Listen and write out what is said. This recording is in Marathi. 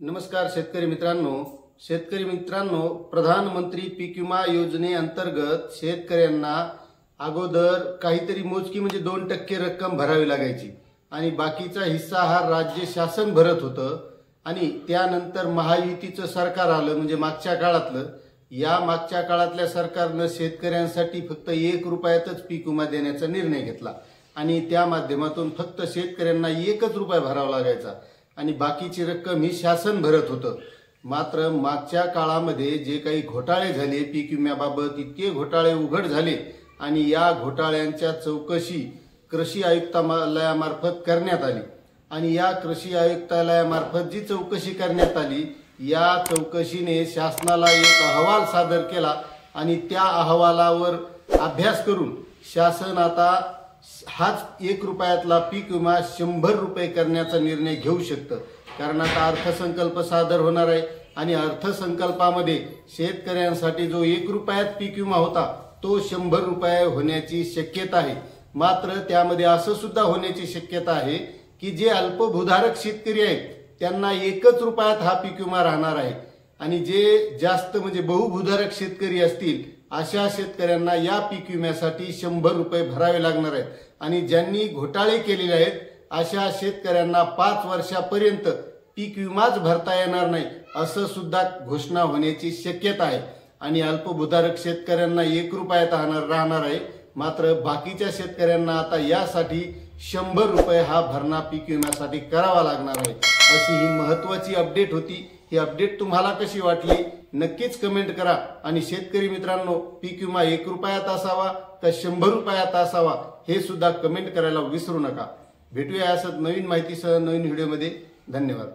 नमस्कार शेतकरी मित्रांनो, प्रधानमंत्री पीक विमा योजनेअंतर्गत शेतकऱ्यांना अगोदर काहीतरी मोजकी म्हणजे 2% रक्कम भरावी लागायची आणि बाकीचा हिस्सा हा राज्य शासन भरत होतं। आणि त्यानंतर महायुतीचं सरकार आलं, म्हणजे मागच्या काळातलं। या मागच्या काळातल्या सरकारने शेतकऱ्यांसाठी फक्त 1 रुपयातच पीक विमा देण्याचा निर्णय घेतला आणि त्या माध्यमातून फक्त शेतकऱ्यांना 1 रुपया भरावा लागायचा आणि बाकीची रक्कम ही शासन भरत होतं। मात्र मागच्या काळामध्ये जे काही घोटाळे झाले पीक विम्याबाबत, इतके घोटाळे उघड झाले आणि या घोटाळ्यांच्या चौकशी कृषी आयुक्तालयामार्फत करण्यात आली आणि या कृषी आयुक्तालयामार्फत जी चौकशी करण्यात आली, या चौकशीने शासनाला एक अहवाल सादर केला आणि त्या अहवालावर अभ्यास करून शासन आता हाच 1 रुपयातला पीक विमा 100 रुपये करण्याचा निर्णय घेऊ शकतं। कारण आता अर्थसंकल्प सादर होणार आहे आणि अर्थसंकल्पामध्ये शेतकऱ्यांसाठी जो 1 रुपयात पीक विमा होता तो 100 रुपये होण्याची शक्यता आहे। मात्र त्यामध्ये असं सुद्धा होण्याची शक्यता आहे की जे अल्पभूधारक शेतकरी आहेत त्यांना 1 रुपयात हा पीक विमा राहणार आहे आणि जे जास्त म्हणजे बहुभूधारक शेतकरी असतील अशा शेतकऱ्यांना या पीक विम्यासाठी 100 रुपये भरावे लागणार आहेत आणि ज्यांनी घोटाळे केलेले आहेत अशा शेतकऱ्यांना 5 वर्षापर्यंत पीक विमाच भरता येणार नाही असं सुद्धा घोषणा होण्याची शक्यता आहे। आणि अल्पभूधारक शेतकऱ्यांना 1 रुपयात राहणार आहे, मात्र बाकीच्या शेतकऱ्यांना आता यासाठी 100 रुपये हा भरणा पीक विम्यासाठी करावा लागणार आहे। अशी ही महत्त्वाची अपडेट होती। ही अपडेट तुम्हाला कशी वाटली नक्कीच कमेंट करा आणि शेतकरी मित्रांनो, पीक विमा 1 रुपयात असावा का 100 रुपयात असावा हे सुद्धा कमेंट करायला विसरू नका। भेटूया असंच नवीन माहितीसह नवीन व्हिडिओमध्ये। धन्यवाद।